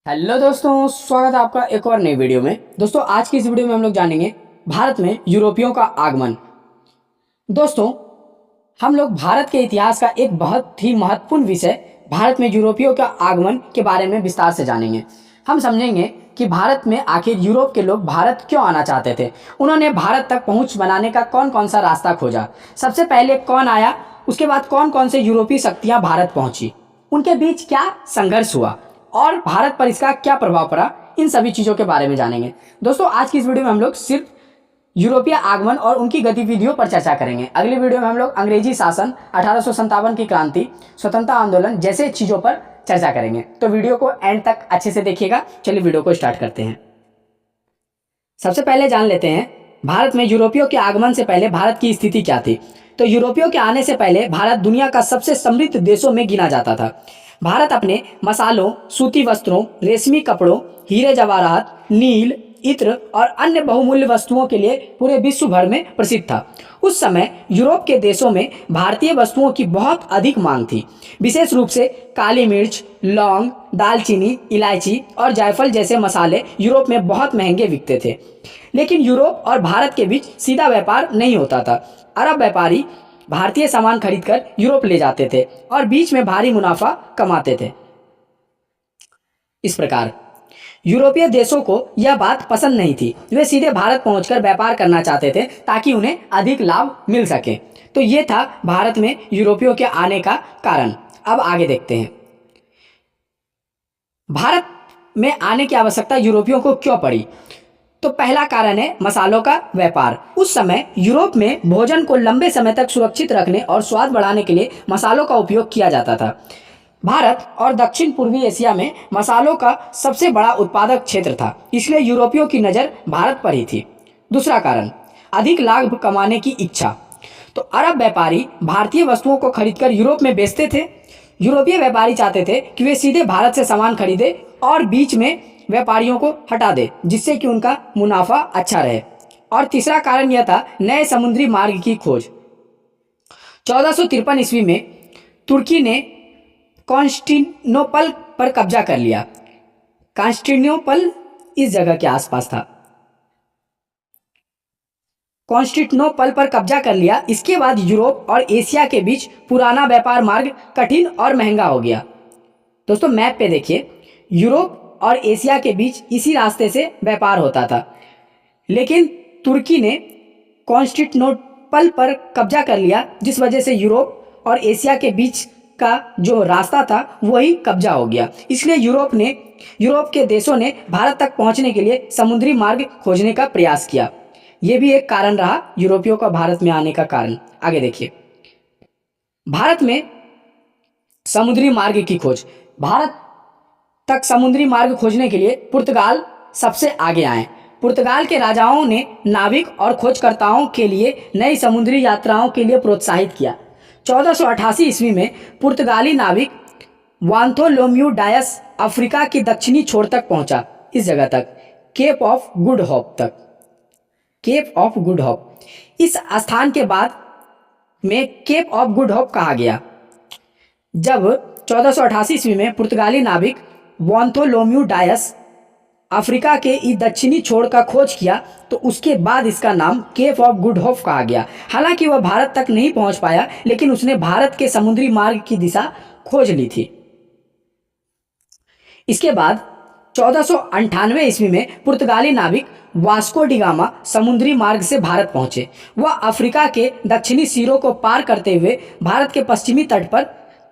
Hello दोस्तों, स्वागत है आपका एक और नई वीडियो में। दोस्तों, आज की इस वीडियो में हम लोग जानेंगे भारत में यूरोपियों का आगमन। दोस्तों, हम लोग भारत के इतिहास का एक बहुत ही महत्वपूर्ण विषय भारत में यूरोपियों का आगमन के बारे में विस्तार से जानेंगे। हम समझेंगे कि भारत में आखिर यूरोप के लोग भारत क्यों आना चाहते थे, उन्होंने भारत तक पहुंच बनाने का कौन कौन सा रास्ता खोजा, सबसे पहले कौन आया, उसके बाद कौन कौन से यूरोपीय शक्तियां भारत पहुंची, उनके बीच क्या संघर्ष हुआ और भारत पर इसका क्या प्रभाव पड़ा, इन सभी चीज़ों के बारे में जानेंगे। दोस्तों, आज की इस वीडियो में हम लोग सिर्फ यूरोपीय आगमन और उनकी गतिविधियों पर चर्चा करेंगे। अगली वीडियो में हम लोग अंग्रेजी शासन, 1857 की क्रांति, स्वतंत्रता आंदोलन जैसे चीज़ों पर चर्चा करेंगे। तो वीडियो को एंड तक अच्छे से देखिएगा। चलिए वीडियो को स्टार्ट करते हैं। सबसे पहले जान लेते हैं भारत में यूरोपियों के आगमन से पहले भारत की स्थिति क्या थी। तो यूरोपियों के आने से पहले भारत दुनिया का सबसे समृद्ध देशों में गिना जाता था। भारत अपने मसालों, सूती वस्त्रों, रेशमी कपड़ों, हीरे जवाहरात, नील, इत्र और अन्य बहुमूल्य वस्तुओं के लिए पूरे विश्व भर में प्रसिद्ध था। उस समय यूरोप के देशों में भारतीय वस्तुओं की बहुत अधिक मांग थी। विशेष रूप से काली मिर्च, लौंग, दालचीनी, इलायची और जायफल जैसे मसाले यूरोप में बहुत महंगे बिकते थे। लेकिन यूरोप और भारत के बीच सीधा व्यापार नहीं होता था। अरब व्यापारी भारतीय सामान खरीदकर यूरोप ले जाते थे और बीच में भारी मुनाफा कमाते थे। इस प्रकार यूरोपीय देशों को यह बात पसंद नहीं थी। वे सीधे भारत पहुंचकर व्यापार करना चाहते थे ताकि उन्हें अधिक लाभ मिल सके। तो ये था भारत में यूरोपियों के आने का कारण। अब आगे देखते हैं भारत में आने की आवश्यकता यूरोपियों को क्यों पड़ी। तो पहला कारण है मसालों का व्यापार। उस समय यूरोप में भोजन को लंबे समय तक सुरक्षित रखने और स्वाद बढ़ाने के लिए मसालों का उपयोग किया जाता था। भारत और दक्षिण पूर्वी एशिया में मसालों का सबसे बड़ा उत्पादक क्षेत्र था, इसलिए यूरोपियों की नज़र भारत पर ही थी। दूसरा कारण, अधिक लाभ कमाने की इच्छा। तो अरब व्यापारी भारतीय वस्तुओं को खरीदकर यूरोप में बेचते थे। यूरोपीय व्यापारी चाहते थे कि वे सीधे भारत से सामान खरीदे और बीच में व्यापारियों को हटा दे, जिससे कि उनका मुनाफा अच्छा रहे। और तीसरा कारण यह था नए समुद्री मार्ग की खोज। 1453 ईस्वी में तुर्की ने कॉन्स्टेंटिनोपल पर कब्जा कर लिया। कॉन्स्टेंटिनोपल इस जगह के आसपास था। कॉन्स्टेंटिनोपल पर कब्जा कर लिया। इसके बाद यूरोप और एशिया के बीच पुराना व्यापार मार्ग कठिन और महंगा हो गया। दोस्तों, मैप पे देखिए, यूरोप और एशिया के बीच इसी रास्ते से व्यापार होता था, लेकिन तुर्की ने कॉन्स्टेंटिनोपल पर कब्जा कर लिया, जिस वजह से यूरोप और एशिया के बीच का जो रास्ता था वही कब्जा हो गया। इसलिए यूरोप के देशों ने भारत तक पहुंचने के लिए समुद्री मार्ग खोजने का प्रयास किया। यह भी एक कारण रहा यूरोपियों का भारत में आने का कारण। आगे देखिए, भारत में समुद्री मार्ग की खोज। भारत तक समुद्री मार्ग खोजने के लिए पुर्तगाल सबसे आगे आए। पुर्तगाल के राजाओं ने नाविक और खोजकर्ताओं के लिए नई समुद्री यात्राओं के लिए प्रोत्साहित किया। 1488 ईस्वी में पुर्तगाली नाविक बार्थोलोम्यू डायस अफ्रीका की दक्षिणी छोर तक पहुंचा, इस जगह तक, केप ऑफ गुड होप तक। केप ऑफ गुड होप इस स्थान के बाद में केप ऑफ गुड होप कहा गया। जब 1488 ईस्वी में पुर्तगाली नाविक बार्थोलोम्यू डायस अफ्रीका के इस दक्षिणी छोर का खोज किया, तो उसके बाद इसका नाम केप ऑफ गुड होप कहा गया। हालांकि वह भारत तक नहीं पहुंच पाया, लेकिन उसने भारत के समुद्री मार्ग की दिशा खोज ली थी। इसके बाद 1498 ईस्वी में पुर्तगाली नाविक वास्को डी गामा समुद्री मार्ग से भारत पहुंचे। वह अफ्रीका के दक्षिणी सिरों को पार करते हुए भारत के पश्चिमी तट पर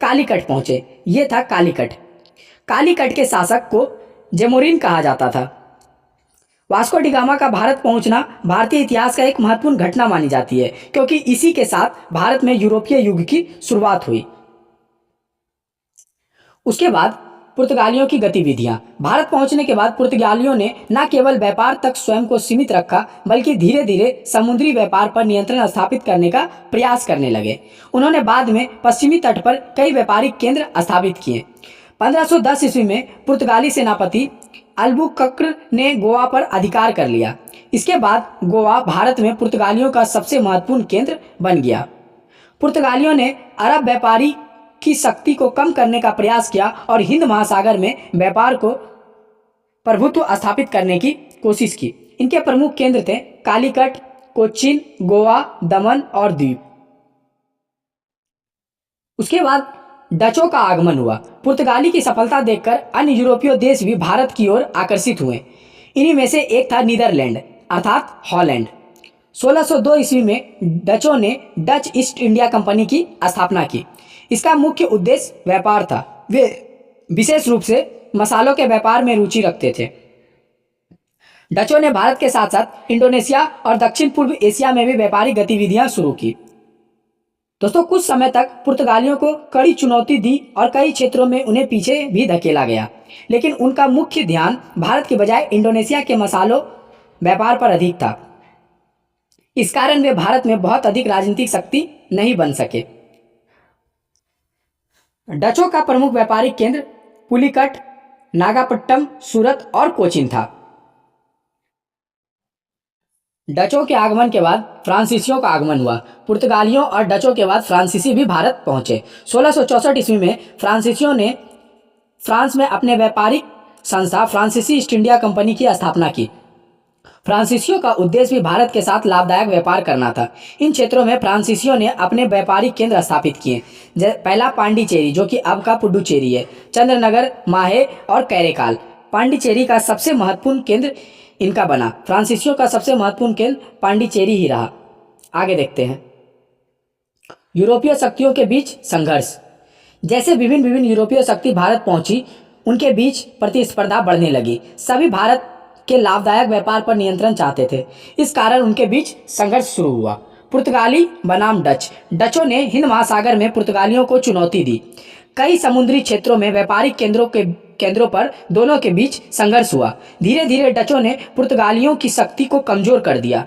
कालीकट पहुंचे। ये था कालीकट। कालीकट के शासक को जेमोरिन कहा जाता था। वास्को डी गामा का भारत पहुंचना भारतीय इतिहास का एक महत्वपूर्ण घटना मानी जाती है, क्योंकि इसी के साथ भारत में यूरोपीय युग की शुरुआत हुई। उसके बाद पुर्तगालियों की गतिविधियां। भारत पहुंचने के बाद पुर्तगालियों ने न केवल व्यापार तक स्वयं को सीमित रखा, बल्कि धीरे धीरे समुद्री व्यापार पर नियंत्रण स्थापित करने का प्रयास करने लगे। उन्होंने बाद में पश्चिमी तट पर कई व्यापारिक केंद्र स्थापित किए। 1510 ईस्वी में पुर्तगाली सेनापति अल्बुकर्क ने गोवा पर अधिकार कर लिया। इसके बाद गोवा भारत में पुर्तगालियों का सबसे महत्वपूर्ण केंद्र बन गया। पुर्तगालियों ने अरब व्यापारी की शक्ति को कम करने का प्रयास किया और हिंद महासागर में व्यापार को प्रभुत्व स्थापित करने की कोशिश की। इनके प्रमुख केंद्र थे कालीकट, कोच्चिन, गोवा, दमन और द्वीप। उसके बाद डचों का आगमन हुआ। पुर्तगाली की सफलता देखकर अन्य यूरोपीय देश भी भारत की ओर आकर्षित हुए। इन्हीं में से एक था नीदरलैंड अर्थात हॉलैंड। 1602 ईस्वी में डचों ने डच ईस्ट इंडिया कंपनी की स्थापना की। इसका मुख्य उद्देश्य व्यापार था। वे विशेष रूप से मसालों के व्यापार में रुचि रखते थे। डचों ने भारत के साथ साथ इंडोनेशिया और दक्षिण पूर्व एशिया में भी व्यापारिक गतिविधियां शुरू की। दोस्तों, कुछ समय तक पुर्तगालियों को कड़ी चुनौती दी और कई क्षेत्रों में उन्हें पीछे भी धकेला गया, लेकिन उनका मुख्य ध्यान भारत के बजाय इंडोनेशिया के मसालों व्यापार पर अधिक था। इस कारण वे भारत में बहुत अधिक राजनीतिक शक्ति नहीं बन सके। डचों का प्रमुख व्यापारिक केंद्र पुलिकट, नागापट्टनम, सूरत और कोचीन था। डचों के आगमन के बाद फ्रांसीसियों का आगमन हुआ। पुर्तगालियों और डचों के बाद फ्रांसीसी भी भारत पहुंचे। 1664 ईस्वी में फ्रांसीसियों ने फ्रांस में अपने व्यापारिक संस्था फ्रांसीसी ईस्ट इंडिया कंपनी की स्थापना की। फ्रांसीसियों का उद्देश्य भी भारत के साथ लाभदायक व्यापार करना था। इन क्षेत्रों में फ्रांसीसियों ने अपने व्यापारिक केंद्र स्थापित किए। पहला पांडिचेरी, जो कि अब का पुडुचेरी है, चंद्रनगर, माहे और कैरेकाल। पांडिचेरी का सबसे महत्वपूर्ण केंद्र इनका बना। फ्रांसीसियों का सबसे महत्वपूर्ण केंद्र पांडिचेरी ही रहा। आगे देखते हैं। यूरोपीय शक्तियों के बीच संघर्ष। जैसे विभिन्न यूरोपीय शक्ति भारत पहुंची, उनके बीच प्रतिस्पर्धा बढ़ने लगी। सभी भारत के लाभदायक व्यापार पर नियंत्रण चाहते थे। इस कारण उनके बीच संघर्ष शुरू हुआ। पुर्तगाली बनाम डच। डचों ने हिंद महासागर में पुर्तगालियों को चुनौती दी। कई समुद्री क्षेत्रों में व्यापारिक केंद्रों पर दोनों के बीच संघर्ष हुआ। धीरे धीरे डचों ने पुर्तगालियों की शक्ति को कमजोर कर दिया।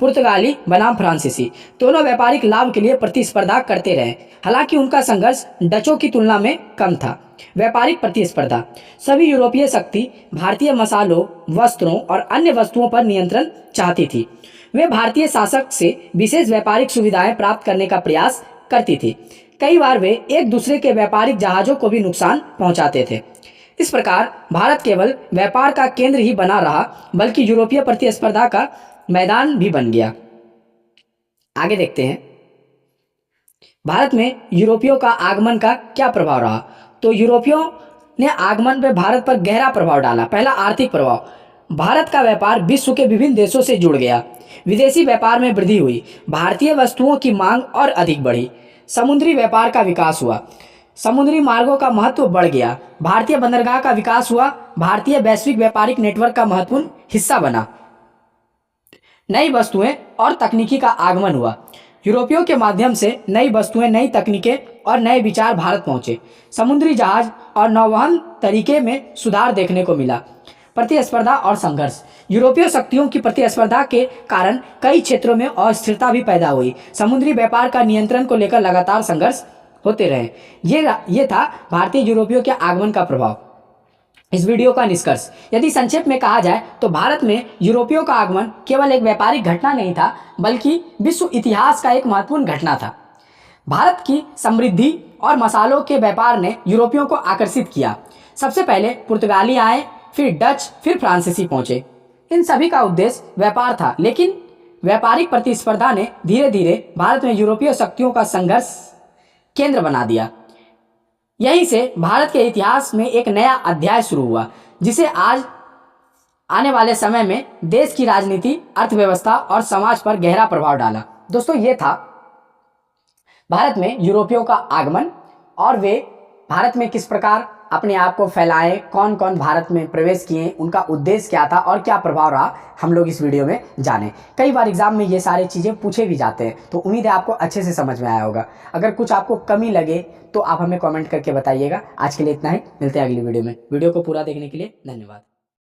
पुर्तगाली बनाम फ्रांसीसी दोनों व्यापारिक लाभ के लिए प्रतिस्पर्धा करते रहे। हालांकि उनका संघर्ष डचों की तुलना में कम था। व्यापारिक प्रतिस्पर्धा। सभी यूरोपीय शक्ति भारतीय मसालों, वस्त्रों और अन्य वस्तुओं पर नियंत्रण चाहती थी। वे भारतीय शासक से विशेष व्यापारिक सुविधाएं प्राप्त करने का प्रयास करती थी। कई बार वे एक दूसरे के व्यापारिक जहाजों को भी नुकसान पहुंचाते थे। इस प्रकार भारत केवल व्यापार का केंद्र ही बना रहा, बल्कि यूरोपीय प्रतिस्पर्धा का मैदान भी बन गया। आगे देखते हैं। भारत में यूरोपियों का आगमन का क्या प्रभाव रहा। तो यूरोपियों ने आगमन पर भारत पर गहरा प्रभाव डाला। पहला, आर्थिक प्रभाव। भारत का व्यापार विश्व के विभिन्न देशों से जुड़ गया। विदेशी व्यापार में वृद्धि हुई। भारतीय वस्तुओं की मांग और अधिक बढ़ी। समुद्री व्यापार का विकास हुआ। समुद्री मार्गों का महत्व बढ़ गया। भारतीय बंदरगाह का विकास हुआ। भारतीय वैश्विक व्यापारिक नेटवर्क का महत्वपूर्ण हिस्सा बना। नई वस्तुएं और तकनीकी का आगमन हुआ। यूरोपियों के माध्यम से नई वस्तुएं, नई तकनीकें और नए विचार भारत पहुंचे। समुद्री जहाज और नौवहन तरीके में सुधार देखने को मिला। प्रतिस्पर्धा और संघर्ष। यूरोपीय शक्तियों की प्रतिस्पर्धा के कारण कई क्षेत्रों में अस्थिरता भी पैदा हुई। समुद्री व्यापार का नियंत्रण को लेकर लगातार संघर्ष होते रहे। ये था भारतीय यूरोपियों के आगमन का प्रभाव। इस वीडियो का निष्कर्ष यदि संक्षेप में कहा जाए तो भारत में यूरोपियों का आगमन केवल एक व्यापारिक घटना नहीं था, बल्कि विश्व इतिहास का एक महत्वपूर्ण घटना था। भारत की समृद्धि और मसालों के व्यापार ने यूरोपियों को आकर्षित किया। सबसे पहले पुर्तगाली आए, फिर डच, फिर फ्रांसीसी पहुंचे। इन सभी का उद्देश्य व्यापार था, लेकिन व्यापारिक प्रतिस्पर्धा ने धीरे धीरे भारत में यूरोपीय शक्तियों का संघर्ष केंद्र बना दिया। यहीं से भारत के इतिहास में एक नया अध्याय शुरू हुआ, जिसे आज आने वाले समय में देश की राजनीति, अर्थव्यवस्था और समाज पर गहरा प्रभाव डाला। दोस्तों, ये था भारत में यूरोपियों का आगमन और वे भारत में किस प्रकार अपने आप को फैलाए, कौन कौन भारत में प्रवेश किए, उनका उद्देश्य क्या था और क्या प्रभाव रहा, हम लोग इस वीडियो में जाने। कई बार एग्जाम में ये सारी चीज़ें पूछे भी जाते हैं, तो उम्मीद है आपको अच्छे से समझ में आया होगा। अगर कुछ आपको कमी लगे तो आप हमें कमेंट करके बताइएगा। आज के लिए इतना ही, मिलते हैं अगली वीडियो में। वीडियो को पूरा देखने के लिए धन्यवाद।